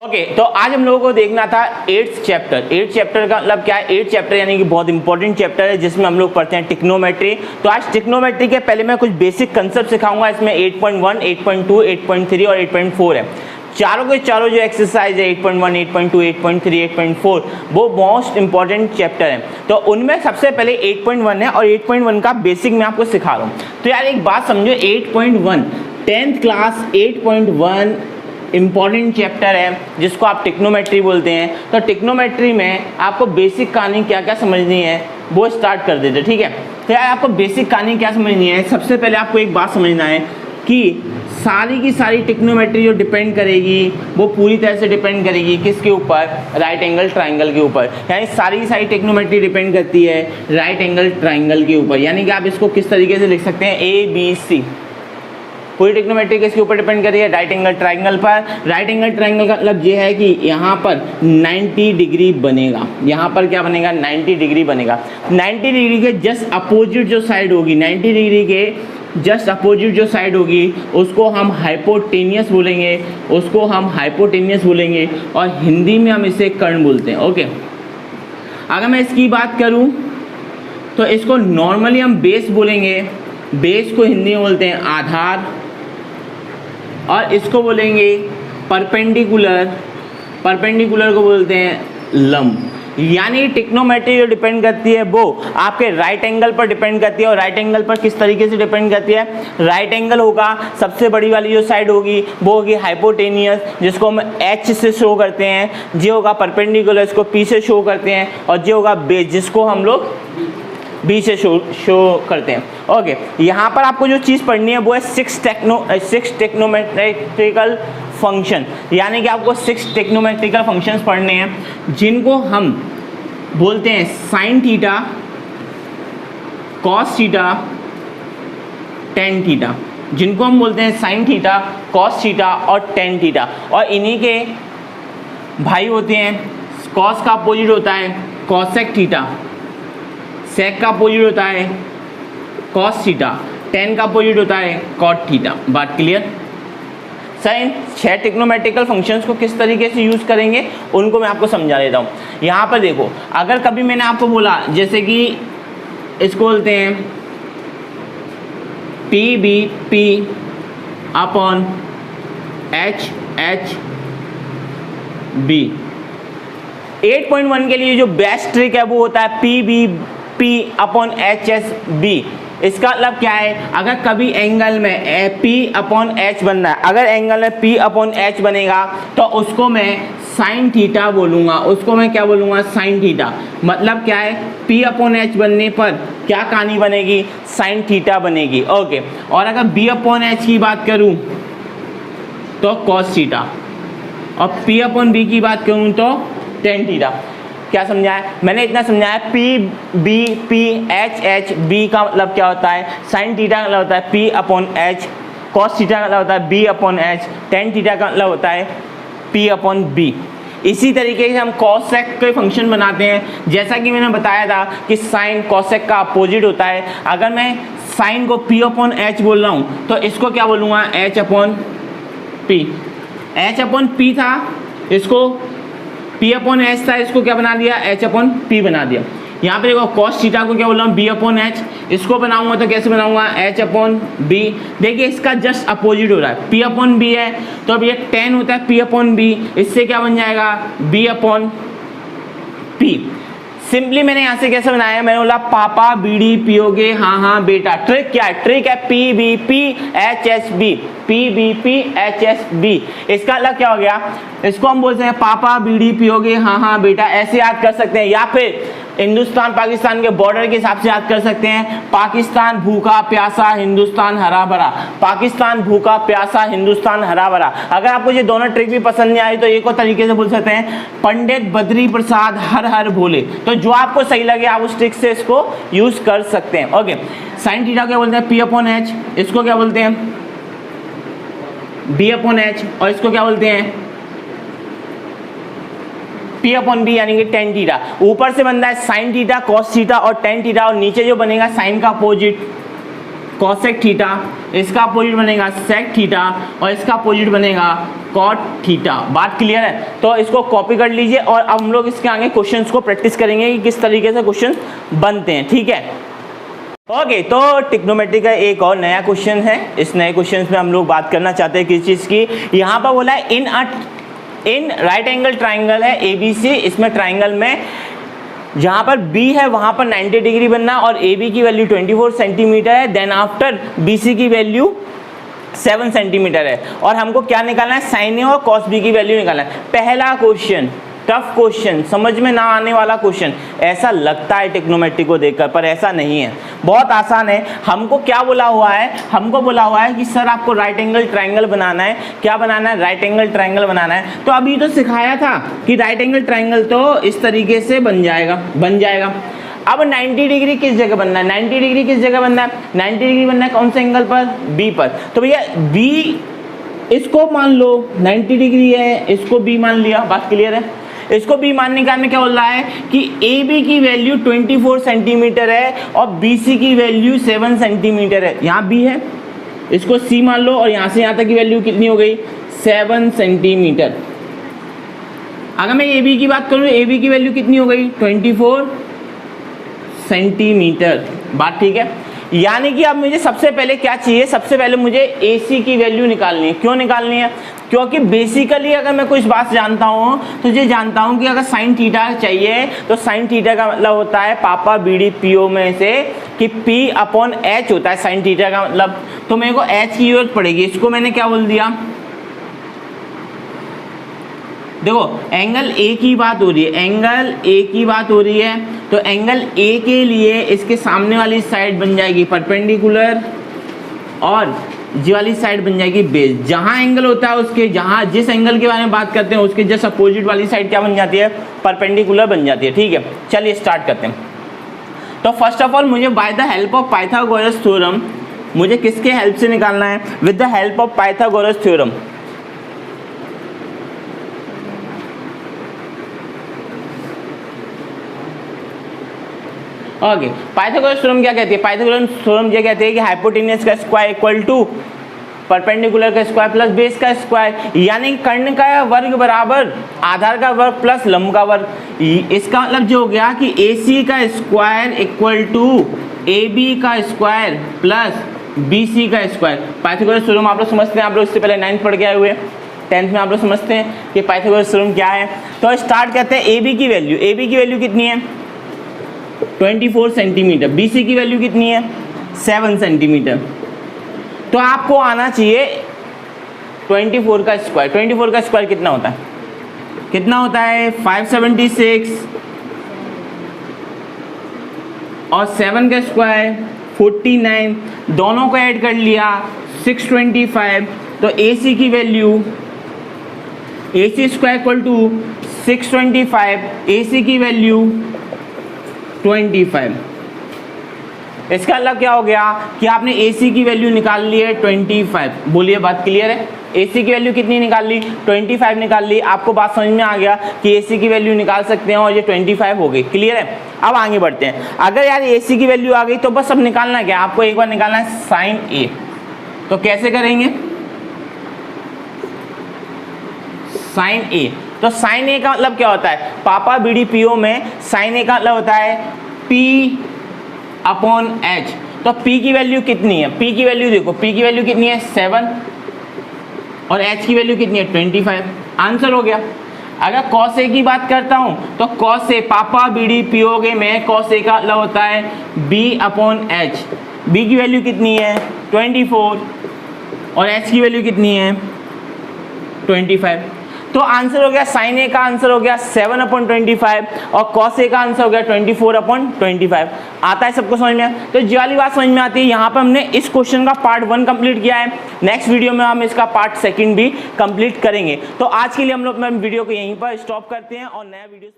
Okay तो आज हम लोगों को देखना था 8th चैप्टर का मतलब क्या है। 8th चैप्टर यानी कि बहुत इंपॉर्टेंट चैप्टर है जिसमें हम लोग पढ़ते हैं टिक्नोमेट्री। तो आज टिक्नोमेट्री के पहले मैं कुछ बेसिक कंसेप्ट सिखाऊंगा। इसमें 8.1, 8.2, 8.3 और 8.4 है। चारों के चारों जो एक्सरसाइज है 8.1, 8.2, 8.3, 8.4 वो मोस्ट इंपॉर्टेंट चैप्टर है। तो उनमें सबसे पहले 8.1 है और 8.1 का बेसिक मैं आपको सिखा रहा हूँ। तो यार एक बात समझो, 8.1 10th क्लास 8.1 इम्पॉर्टेंट चैप्टर है जिसको आप टिक्नोमेट्री बोलते हैं। तो टिक्नोमेट्री में आपको बेसिक कहानी क्या क्या समझनी है वो स्टार्ट कर देते, ठीक है। तो यार आपको बेसिक कहानी क्या समझनी है, सबसे पहले आपको एक बात समझना है कि सारी की सारी टिक्नोमेट्री जो डिपेंड करेगी वो पूरी तरह से डिपेंड करेगी किसके ऊपर, राइट एंगल ट्राइंगल के ऊपर। यानी सारी की सारी टिक्नोमेट्री डिपेंड करती है राइट एंगल ट्राइंगल के ऊपर। यानी कि आप इसको किस तरीके से लिख सकते हैं, ABC पूरी टिक्नोमेट्री किसके ऊपर डिपेंड कर रही है, राइट एंगल ट्राइंगल पर। राइट एंगल ट्राइंगल का मतलब ये है कि यहाँ पर 90 डिग्री बनेगा। यहाँ पर क्या बनेगा, 90 डिग्री बनेगा। 90 डिग्री के जस्ट अपोजिट जो साइड होगी, 90 डिग्री के जस्ट अपोजिट जो साइड होगी उसको हम हाइपोटेनियस बोलेंगे, उसको हम हाइपोटेनियस बोलेंगे और हिंदी में हम इसे कर्ण बोलते हैं। ओके, अगर मैं इसकी बात करूँ तो इसको नॉर्मली हम बेस बोलेंगे। बेस को हिंदी में बोलते हैं आधार और इसको बोलेंगे परपेंडिकुलर, परपेंडिकुलर को बोलते हैं लंब। यानी टिक्नोमेट्री जो डिपेंड करती है वो आपके राइट एंगल पर डिपेंड करती है। और राइट एंगल पर किस तरीके से डिपेंड करती है, राइट एंगल होगा, सबसे बड़ी वाली जो साइड होगी वो होगी हाइपोटेनियस जिसको हम H से शो करते हैं। जे होगा परपेंडिकुलर, इसको P से शो करते हैं और जे होगा बेस जिसको हम लोग B से शो करते हैं। ओके, यहाँ पर आपको जो चीज़ पढ़नी है वो है 6 टेक्नोमेट्रिकल फंक्शन। यानी कि आपको 6 टेक्नोमेट्रिकल फंक्शंस पढ़ने हैं जिनको हम बोलते हैं sine theta, cos theta, tan theta, जिनको हम बोलते हैं साइन थीटा, कॉस थीटा और टेन थीटा। और इन्हीं के भाई होते हैं, कॉस का अपोजिट होता है कॉसेक थीटा, सेक का अपोजिट होता है कॉस थीटा, टेन का अपोजिट होता है कॉट थीटा। बात क्लियर। साइन 6 टिक्नोमेट्रिकल फंक्शंस को किस तरीके से यूज़ करेंगे उनको मैं आपको समझा देता हूँ। यहाँ पर देखो, अगर कभी मैंने आपको बोला जैसे कि इसको बोलते हैं PBP अपॉन HHB। 8.1 के लिए जो बेस्ट ट्रिक है वो होता है PBP अपॉन HSB। इसका मतलब क्या है, अगर कभी एंगल में P अपॉन H बनना है, अगर एंगल में P अपॉन H बनेगा तो उसको मैं साइन थीटा बोलूँगा, उसको मैं क्या बोलूँगा, साइन थीटा। मतलब क्या है, P अपॉन H बनने पर क्या कहानी बनेगी, साइन थीटा बनेगी। ओके, और अगर B अपॉन H की बात करूँ तो कॉस थीटा और P अपॉन B की बात करूँ तो टेन थीटा। क्या समझाया मैंने, इतना समझाया। PBP HHB का मतलब क्या होता है, साइन थीटा का मतलब होता है P upon H, cos theta का मतलब होता है B upon H, tan theta का मतलब होता है P अपॉन B। इसी तरीके से हम कॉसेक के फंक्शन बनाते हैं। जैसा कि मैंने बताया था कि साइन कॉसेक का अपोजिट होता है। अगर मैं साइन को P अपॉन H बोल रहा हूँ तो इसको क्या बोलूँगा, H upon P। H upon P था, इसको P अपॉन H था, इसको क्या बना दिया, H अपॉन P बना दिया। यहाँ पे देखो कॉस थीटा को क्या बोल रहा हूँ, B अपॉन H। इसको बनाऊंगा तो कैसे बनाऊंगा, H अपॉन B। देखिए इसका जस्ट अपोजिट हो रहा है, P अपॉन B है तो अब ये टेन होता है P अपॉन B, इससे क्या बन जाएगा, B अपॉन P। सिंपली मैंने यहाँ से कैसे बनाया, मैंने बोला पापा बीड़ी पियोगे, हाँ हाँ बेटा। ट्रिक क्या है, ट्रिक है PBP HSB, PBP HSB। इसका अलग क्या हो गया, इसको हम बोलते हैं पापा बीड़ी पियोगे, हाँ हाँ बेटा, ऐसे याद कर सकते हैं। या फिर हिंदुस्तान पाकिस्तान के बॉर्डर के हिसाब से याद कर सकते हैं, पाकिस्तान भूखा प्यासा हिंदुस्तान हरा भरा, पाकिस्तान भूखा प्यासा हिंदुस्तान हरा भरा। अगर आपको ये दोनों ट्रिक भी पसंद नहीं आई तो एक और तरीके से बोल सकते हैं, पंडित बद्री प्रसाद हर हर भोले। तो जो आपको सही लगे आप उस ट्रिक से इसको यूज कर सकते हैं। ओके, साइन थीटा क्या बोलते हैं, P अपॉन H, इसको क्या बोलते हैं B अपॉन H और इसको क्या बोलते हैं P अपॉन B यानी कि टेन थीटा। ऊपर से बनता है साइन थीटा, कॉस थीटा और टेन थीटा और नीचे जो बनेगा साइन का अपोजिट कॉसेक थीटा, इसका अपोजिट बनेगा सेक थीटा और इसका अपोजिट बनेगा कॉट थीटा। बात क्लियर है? तो इसको कॉपी कर लीजिए और अब हम लोग इसके आगे क्वेश्चंस को प्रैक्टिस करेंगे कि किस तरीके से क्वेश्चन बनते हैं, ठीक है। ओके, तो ट्रिग्नोमेट्री का एक और नया क्वेश्चन है। इस नए क्वेश्चन में हम लोग बात करना चाहते हैं किस चीज़ की। यहाँ पर बोला है इन राइट एंगल ट्राइंगल है ABC, इसमें ट्राइंगल में जहाँ पर B है वहाँ पर 90 डिग्री बनना और AB की वैल्यू 24 सेंटीमीटर है, देन आफ्टर BC की वैल्यू 7 सेंटीमीटर है और हमको क्या निकालना है, साइन ए और कॉस बी की वैल्यू निकालना है। पहला क्वेश्चन, टफ क्वेश्चन, समझ में ना आने वाला क्वेश्चन, ऐसा लगता है ट्रिग्नोमेट्री को देखकर, पर ऐसा नहीं है, बहुत आसान है। हमको क्या बोला हुआ है, हमको बोला हुआ है कि सर आपको राइट एंगल ट्रायंगल बनाना है। क्या बनाना है? राइट एंगल ट्रायंगल बनाना है। तो अभी तो सिखाया था कि राइट एंगल ट्रायंगल तो इस तरीके से बन जाएगा। अब 90 डिग्री किस जगह बनना है? 90 डिग्री किस जगह बनना है? 90 डिग्री बनना है कौन से एंगल पर? बी पर। तो भैया बी, इसको मान लो 90 डिग्री है, इसको बी मान लिया, बात क्लियर है। इसको बी मानने का क्या बोल रहा है कि ए बी की वैल्यू 24 सेंटीमीटर है और बी सी की वैल्यू 7 सेंटीमीटर है। यहाँ बी है, इसको सी मान लो और यहाँ से यहाँ तक की वैल्यू कितनी हो गई? 7 सेंटीमीटर। अगर मैं ए बी की बात करूँ, ए बी की वैल्यू कितनी हो गई? 24 सेंटीमीटर। बात ठीक है। यानी कि अब मुझे सबसे पहले क्या चाहिए? सबसे पहले मुझे ए सी की वैल्यू निकालनी है। क्यों निकालनी है? क्योंकि बेसिकली अगर मैं कुछ बात जानता हूँ तो ये जानता हूँ कि अगर साइन थीटा चाहिए तो साइन थीटा का मतलब होता है पापा BD PO में से कि P/H होता है साइन थीटा का मतलब। तो मेरे को H की जरूरत पड़ेगी। इसको मैंने क्या बोल दिया? देखो एंगल ए की बात हो रही है, एंगल ए की बात हो रही है, तो एंगल ए के लिए इसके सामने वाली साइड बन जाएगी परपेंडिकुलर और जी वाली साइड बन जाएगी बेस। जहां एंगल होता है उसके, जहां जिस एंगल के बारे में बात करते हैं उसके जस्ट अपोजिट वाली साइड क्या बन जाती है? परपेंडिकुलर बन जाती है। ठीक है, चलिए स्टार्ट करते हैं। तो फर्स्ट ऑफ ऑल मुझे by the help of Pythagoras theorem, मुझे किसके हेल्प से निकालना है? With the help of Pythagoras theorem. Okay, Pythagoras theorem क्या कहती है? पाइथागोरस थ्योरम ये कहती है कि हाइपोटेन्यूस का स्क्वायर इक्वल टू परपेंडिकुलर का स्क्वायर प्लस बेस का स्क्वायर, यानी कर्ण का वर्ग बराबर आधार का वर्ग प्लस लंब का वर्ग। इसका मतलब जो हो गया कि AC का स्क्वायर इक्वल टू AB का स्क्वायर प्लस BC का स्क्वायर। पाइथागोरस थ्योरम आप लोग समझते हैं, आप लोग इससे पहले 9th पढ़ के आए हुए, 10th में आप लोग समझते हैं कि पाइथागोरस थ्योरम क्या है। तो स्टार्ट करते हैं। AB की वैल्यू, AB की वैल्यू कितनी है? 24 सेंटीमीटर। BC की वैल्यू कितनी है? 7 सेंटीमीटर। तो आपको आना चाहिए 24 का स्क्वायर। 24 का स्क्वायर कितना होता है? कितना होता है? 576 और 7 का स्क्वायर 49, दोनों को ऐड कर लिया 625। तो AC की value, AC square equal to 625, AC की वैल्यू 25। इसका मतलब क्या हो गया कि आपने AC की वैल्यू निकाल ली है 25। बोलिए बात क्लियर है? AC की वैल्यू कितनी निकाल ली? 25 निकाल ली। आपको बात समझ में आ गया कि AC की वैल्यू निकाल सकते हैं और ये 25 हो गई। क्लियर है? अब आगे बढ़ते हैं। अगर यार AC की वैल्यू आ गई तो बस अब निकालना क्या? आपको एक बार निकालना है साइन A। तो कैसे करेंगे? Sine A। तो साइन A का मतलब क्या होता है? पापा BD PO में साइन A का मतलब होता है P/H। तो P की वैल्यू कितनी है? P की वैल्यू देखो, P की वैल्यू कितनी है? 7 और H की वैल्यू कितनी है? 25। आंसर हो गया। अगर cos A की बात करता हूं तो cos A पापा BD PO में cos A का मतलब होता है B/H। B की वैल्यू कितनी है? 24 और H की वैल्यू कितनी है? 25। तो आंसर हो गया, साइन A का आंसर हो गया 7/25 और cos A का आंसर हो गया 24/25। आता है सबको समझ में? तो जी वाली बात समझ में आती है। यहाँ पर हमने इस क्वेश्चन का पार्ट 1 कंप्लीट किया है। नेक्स्ट वीडियो में हम इसका पार्ट 2 भी कंप्लीट करेंगे। तो आज के लिए हम लोग वीडियो को यहीं पर स्टॉप करते हैं और नया वीडियो